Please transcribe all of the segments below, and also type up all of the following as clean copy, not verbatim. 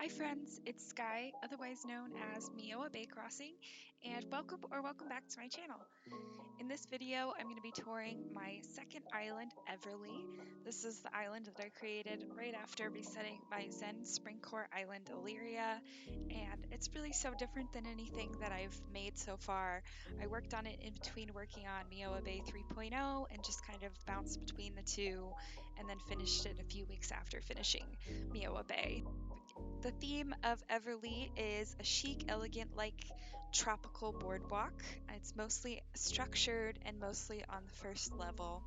Hi friends, it's Sky, otherwise known as Mioua Bay Crossing, and welcome back to my channel. In this video, I'm going to be touring my second island, Everly. This is the island that I created right after resetting my Zen Spring Core island, Illyria, and it's really so different than anything that I've made so far. I worked on it in between working on Mioua Bay 3.0 and just kind of bounced between the two, and then finished it a few weeks after finishing Mioua Bay. The theme of Everly is a chic, elegant, like tropical boardwalk. It's mostly structured and mostly on the first level.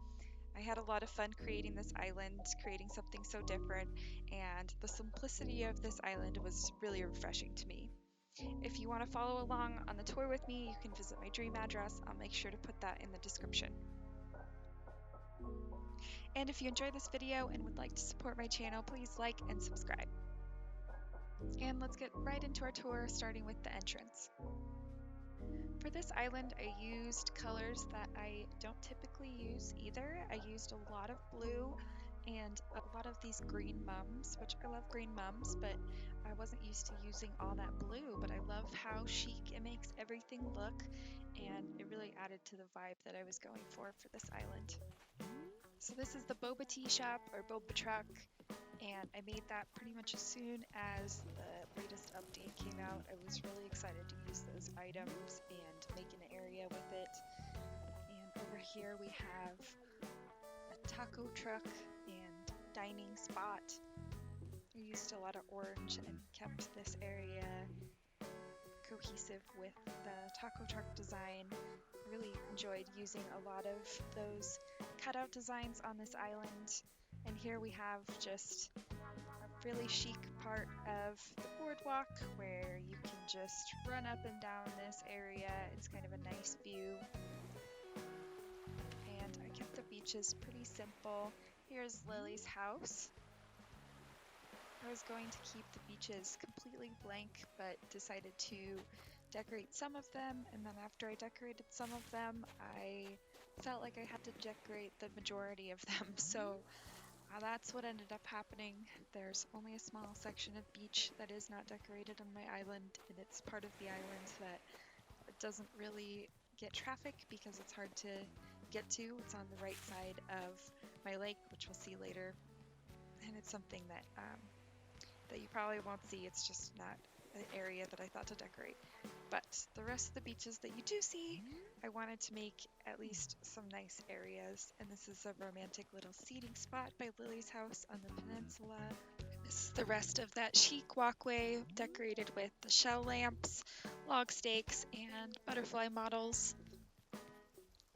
I had a lot of fun creating this island, creating something so different, and the simplicity of this island was really refreshing to me. If you want to follow along on the tour with me, you can visit my dream address. I'll make sure to put that in the description. And if you enjoyed this video and would like to support my channel, please like and subscribe. And let's get right into our tour, starting with the entrance. For this island, I used colors that I don't typically use either. I used a lot of blue and a lot of these green mums, which I love green mums, but I wasn't used to using all that blue, but I love how chic it makes everything look, and it really added to the vibe that I was going for this island. So this is the boba tea shop, or boba truck, and I made that pretty much as soon as the latest update came out. I was really excited to use those items and make an area with it. And over here we have a taco truck and dining spot. I used a lot of orange and kept this area cohesive with the taco truck design. I really enjoyed using a lot of those cutout designs on this island. And here we have just a really chic part of the boardwalk where you can just run up and down this area. It's kind of a nice view. And I kept the beaches pretty simple. Here's Lily's house. I was going to keep the beaches completely blank, but decided to decorate some of them, and then after I decorated some of them, I felt like I had to decorate the majority of them, so that's what ended up happening. There's only a small section of beach that is not decorated on my island, and it's part of the island that doesn't really get traffic because it's hard to get to. It's on the right side of my lake, which we'll see later, and it's something that you probably won't see. It's just not an area that I thought to decorate. But the rest of the beaches that you do see, I wanted to make at least some nice areas. And this is a romantic little seating spot by Lily's house on the peninsula. This is the rest of that chic walkway, decorated with the shell lamps, log stakes, and butterfly models.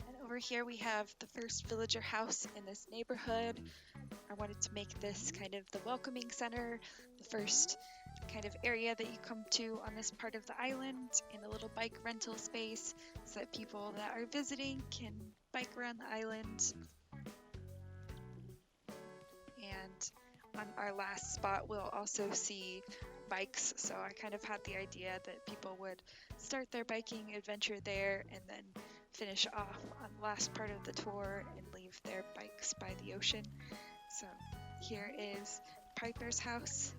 And over here we have the first villager house in this neighborhood. I wanted to make this kind of the welcoming center, the first kind of area that you come to on this part of the island, and a little bike rental space so that people that are visiting can bike around the island. And on our last spot, we'll also see bikes, so I kind of had the idea that people would start their biking adventure there and then finish off on the last part of the tour and leave their bikes by the ocean. So here is Piper's house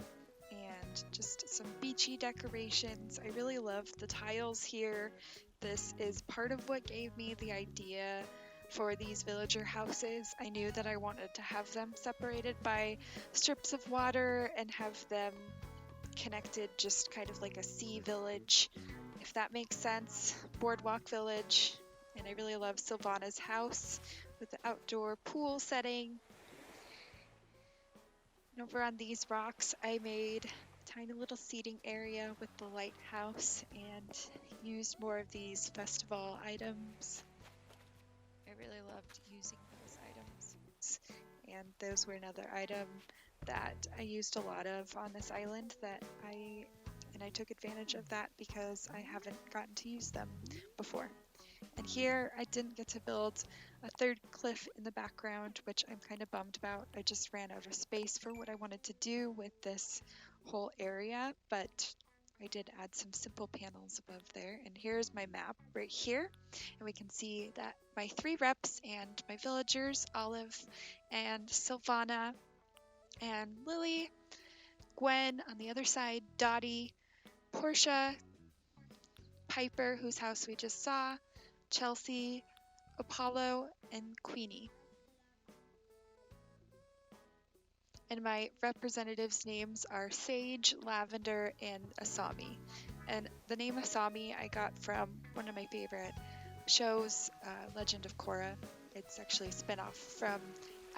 and just some beachy decorations. I really love the tiles here. This is part of what gave me the idea for these villager houses. I knew that I wanted to have them separated by strips of water and have them connected just kind of like a sea village, if that makes sense. Boardwalk village. And I really love Silvana's house with the outdoor pool setting. And over on these rocks, I made a tiny little seating area with the lighthouse and used more of these festival items. I really loved using those items. And those were another item that I used a lot of on this island and I took advantage of that because I haven't gotten to use them before. And here I didn't get to build a third cliff in the background, which I'm kind of bummed about. I just ran out of space for what I wanted to do with this whole area, but I did add some simple panels above there. And here's my map right here. And we can see that my 3 reps and my villagers, Olive and Silvana and Lily, Gwen, on the other side, Dottie, Portia, Piper, whose house we just saw, Chelsea, Apollo, and Queenie. And my representatives' names are Sage, Lavender, and Asami. And the name Asami I got from one of my favorite shows, Legend of Korra. It's actually a spinoff from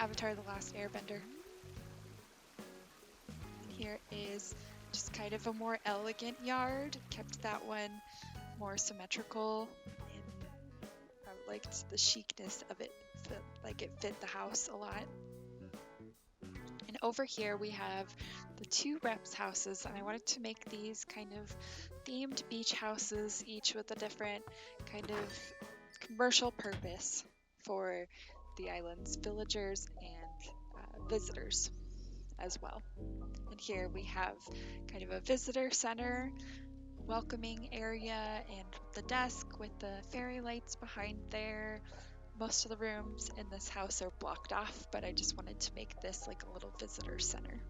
Avatar: The Last Airbender. And here is just kind of a more elegant yard. Kept that one more symmetrical, and I liked the chicness of it. Like it fit the house a lot. And over here we have the two reps houses, and I wanted to make these kind of themed beach houses, each with a different kind of commercial purpose for the island's villagers and visitors as well. And here we have kind of a visitor center, welcoming area, and the desk with the fairy lights behind there. Most of the rooms in this house are blocked off, but I just wanted to make this like a little visitor center.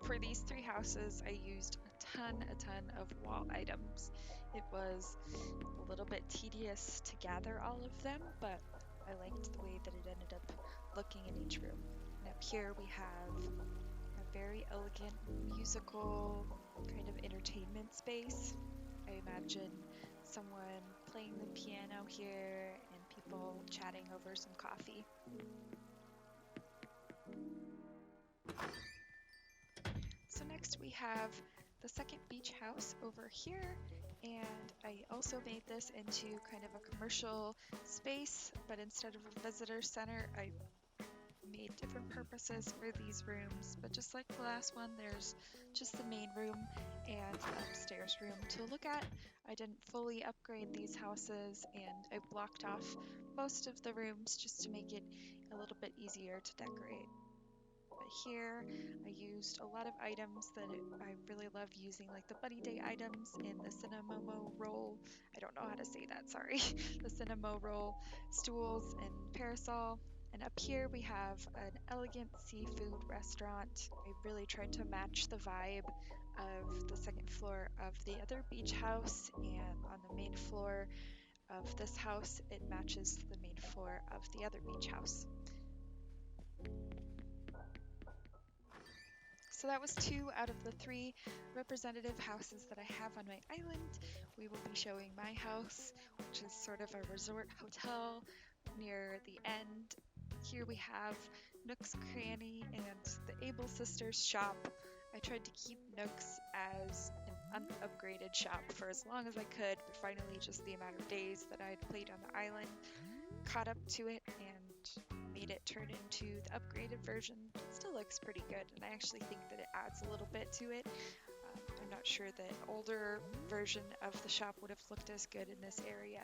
For these three houses, I used a ton of wall items. It was a little bit tedious to gather all of them, but I liked the way that it ended up looking in each room. And up here we have a very elegant musical kind of entertainment space. I imagine someone playing the piano here and people chatting over some coffee. So next we have the second beach house over here, and I also made this into kind of a commercial space, but instead of a visitor center, I made different purposes for these rooms. But just like the last one, there's just the main room and the upstairs room to look at. I didn't fully upgrade these houses, and I blocked off most of the rooms just to make it a little bit easier to decorate. But here I used a lot of items that I really love using, like the Buddy Day items in the Cinnamon roll. I don't know how to say that, sorry. The Cinnamon roll stools and parasol. And up here we have an elegant seafood restaurant. I really tried to match the vibe of the second floor of the other beach house, and on the main floor of this house, it matches the main floor of the other beach house. So that was 2 out of the 3 representative houses that I have on my island. We will be showing my house, which is sort of a resort hotel near the end. Here we have Nook's Cranny and the Able Sisters shop. I tried to keep Nook's as an unupgraded shop for as long as I could, but finally just the amount of days that I had played on the island caught up to it and made it turn into the upgraded version. It still looks pretty good, and I actually think that it adds a little bit to it. I'm not sure that older version of the shop would have looked as good in this area.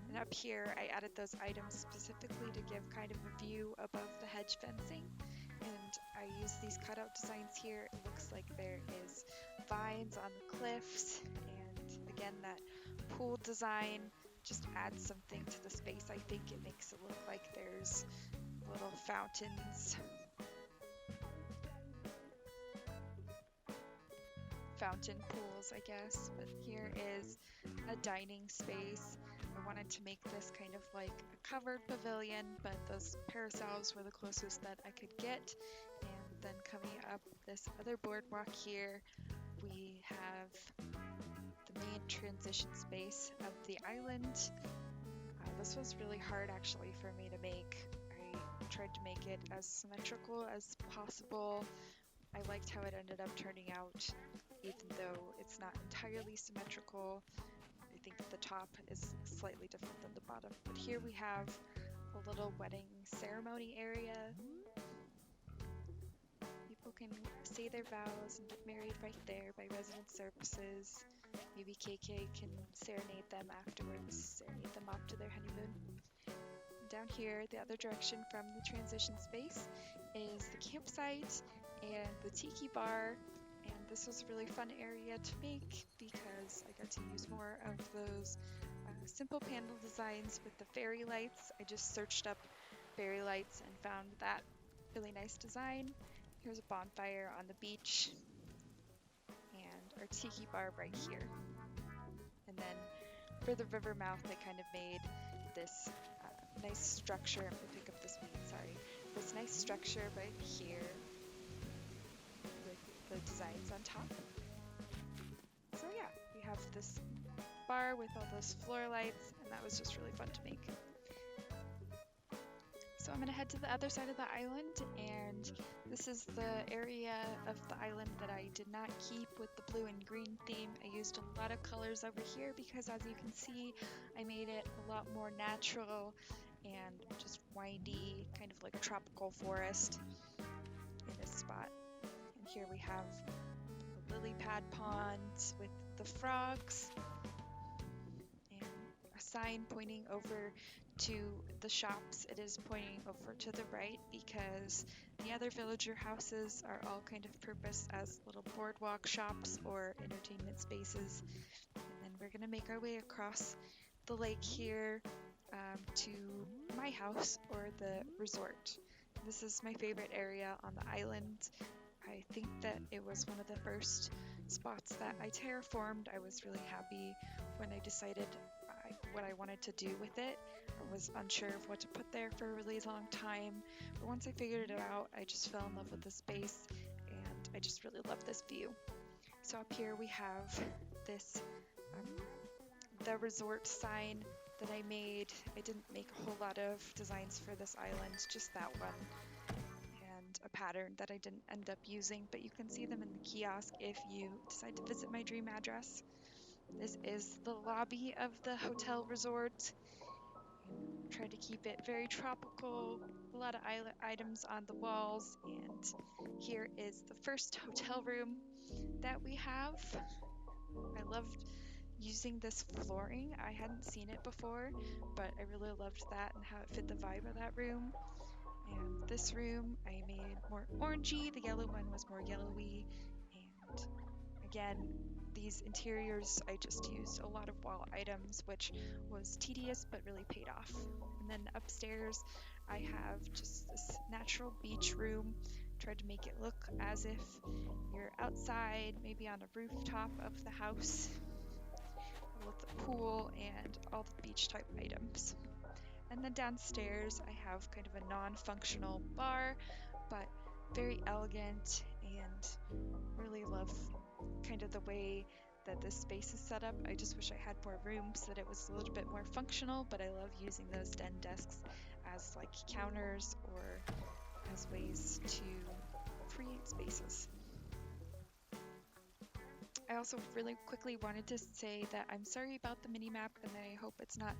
And up here, I added those items specifically to give kind of a view above the hedge fencing. And I used these cutout designs here. It looks like there is vines on the cliffs, and again, that pool design just adds something to the space. I think it makes it look like there's little fountains. Fountain pools, I guess. But here is a dining space. I wanted to make this kind of like a covered pavilion, but those parasols were the closest that I could get. And then coming up this other boardwalk here, we have the main transition space of the island. This was really hard actually for me to make. I tried to make it as symmetrical as possible. I liked how it ended up turning out, even though it's not entirely symmetrical. I think the top is slightly different than the bottom. But here we have a little wedding ceremony area. People can say their vows and get married right there by resident services. Maybe KK can serenade them afterwards, serenade them off to their honeymoon. Down here, the other direction from the transition space, is the campsite and the tiki bar. And this was a really fun area to make because I got to use more of those simple panel designs with the fairy lights. I just searched up fairy lights and found that really nice design. Here's a bonfire on the beach, and our tiki bar right here. And then for the river mouth, I kind of made this nice structure. I'm gonna pick up this weed, sorry. This nice structure right here with the designs on top. So yeah, we have this bar with all those floor lights, and that was just really fun to make. So I'm gonna head to the other side of the island, and this is the area of the island that I did not keep with the blue and green theme. I used a lot of colors over here because, as you can see, I made it a lot more natural and just windy, kind of like a tropical forest in this spot. And here we have the lily pad pond with the frogs and a sign pointing over to the shops. It is pointing over to the right because the other villager houses are all kind of purposed as little boardwalk shops or entertainment spaces. And then we're gonna make our way across the lake here to my house or the resort. This is my favorite area on the island. I think that it was one of the first spots that I terraformed. I was really happy when I decided what I wanted to do with it. I was unsure of what to put there for a really long time, but once I figured it out, I just fell in love with the space, and I just really love this view. So up here we have this the resort sign that I made. I didn't make a whole lot of designs for this island, just that one, and a pattern that I didn't end up using, but you can see them in the kiosk if you decide to visit my dream address. This is the lobby of the hotel resort. Try to keep it very tropical, a lot of items on the walls, and here is the first hotel room that we have. I loved using this flooring. I hadn't seen it before, but I really loved that and how it fit the vibe of that room. And this room I made more orangey, the yellow one was more yellowy, and again, these interiors I just used a lot of wall items, which was tedious but really paid off. And then upstairs I have just this natural beach room. Tried to make it look as if you're outside, maybe on a rooftop of the house, with a pool and all the beach type items. And then downstairs I have kind of a non-functional bar, but very elegant, and really love kind of the way that this space is set up. I just wish I had more room so that it was a little bit more functional, but I love using those den desks as like counters or as ways to create spaces. I also really quickly wanted to say that I'm sorry about the mini-map and that I hope it's not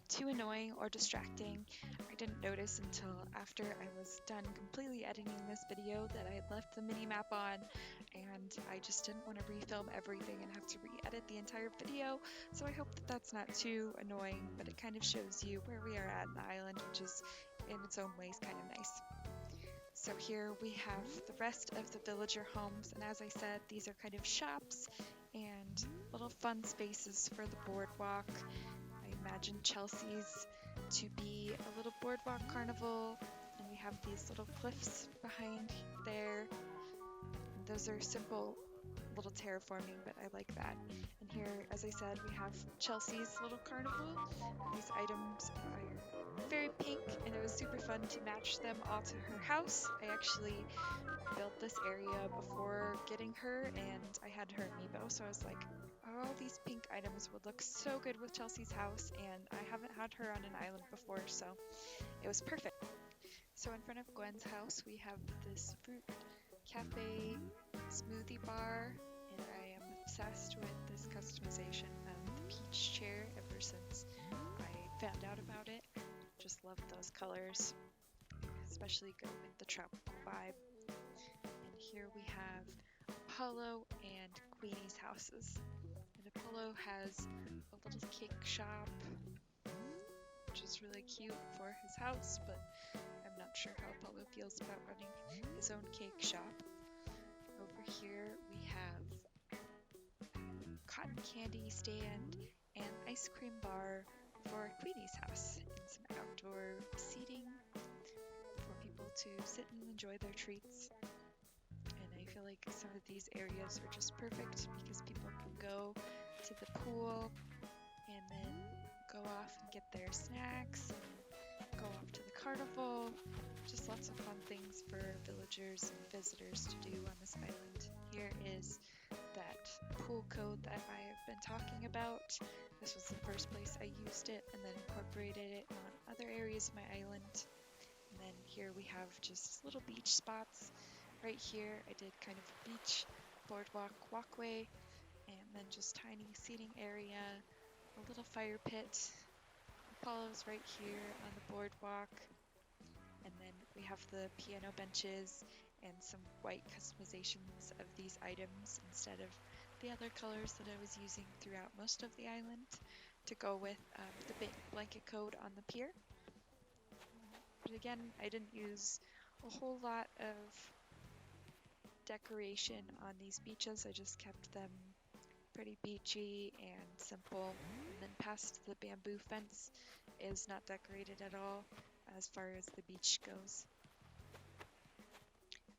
too annoying or distracting. I didn't notice until after I was done completely editing this video that I had left the mini-map on, and I just didn't want to refilm everything and have to re-edit the entire video, so I hope that that's not too annoying, but it kind of shows you where we are at in the island, which is in its own ways kind of nice. So here we have the rest of the villager homes, and as I said, these are kind of shops and little fun spaces for the boardwalk. I imagine Chelsea's to be a little boardwalk carnival, and we have these little cliffs behind there. And those are simple little terraforming, but I like that. And here, as I said, we have Chelsea's little carnival. These items are very pink, and it was super fun to match them all to her house. I actually built this area before getting her, and I had her amiibo, so I was like, all these pink items would look so good with Chelsea's house, and I haven't had her on an island before, so it was perfect. So in front of Gwen's house, we have this fruit cafe smoothie bar, and I am obsessed with this customization of the peach chair ever since I found out about it. Just love those colors, especially go with the tropical vibe. And here we have Apollo and Queenie's houses. And Apollo has a little cake shop, which is really cute for his house, but I'm not sure how Apollo feels about running his own cake shop. Over here we have cotton candy stand and ice cream bar for Queenie's house, and some outdoor seating for people to sit and enjoy their treats. like some of these areas are just perfect because people can go to the pool and then go off and get their snacks and go off to the carnival. Just lots of fun things for villagers and visitors to do on this island. Here is that pool code that I have been talking about. This was the first place I used it and then incorporated it on other areas of my island. And then here we have just little beach spots. Right here I did kind of a beach boardwalk walkway and then just tiny seating area, a little fire pit. Apollo's right here on the boardwalk. And then we have the piano benches and some white customizations of these items instead of the other colors that I was using throughout most of the island to go with the blanket code on the pier. But again, I didn't use a whole lot of decoration on these beaches. I just kept them pretty beachy and simple. And then past the bamboo fence is not decorated at all as far as the beach goes.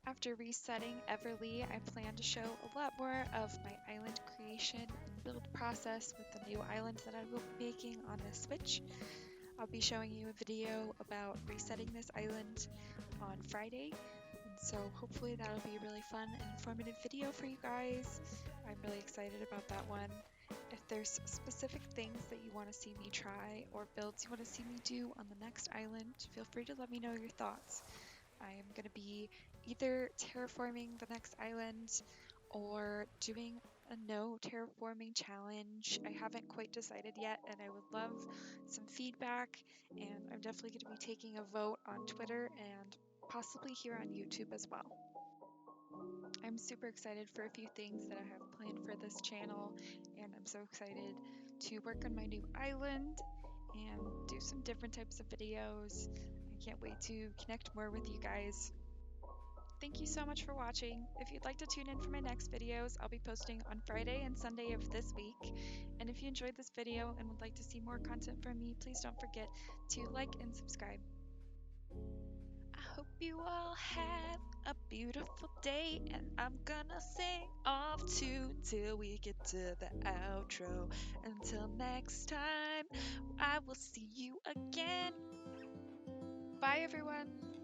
After resetting Everly, I plan to show a lot more of my island creation and build process with the new island that I will be making on this Switch. I'll be showing you a video about resetting this island on Friday, and so hopefully that'll be a really fun and informative video for you guys. I'm really excited about that one. If there's specific things that you want to see me try or builds you want to see me do on the next island, feel free to let me know your thoughts. I am going to be either terraforming the next island or doing a no terraforming challenge. I haven't quite decided yet, and I would love some feedback, and I'm definitely going to be taking a vote on Twitter and possibly here on YouTube as well. I'm super excited for a few things that I have planned for this channel, and I'm so excited to work on my new island and do some different types of videos. I can't wait to connect more with you guys. Thank you so much for watching. If you'd like to tune in for my next videos, I'll be posting on Friday and Sunday of this week. And if you enjoyed this video and would like to see more content from me, please don't forget to like and subscribe. I hope you all have a beautiful day, and I'm gonna sing off tune till we get to the outro. Until next time, I will see you again. Bye everyone.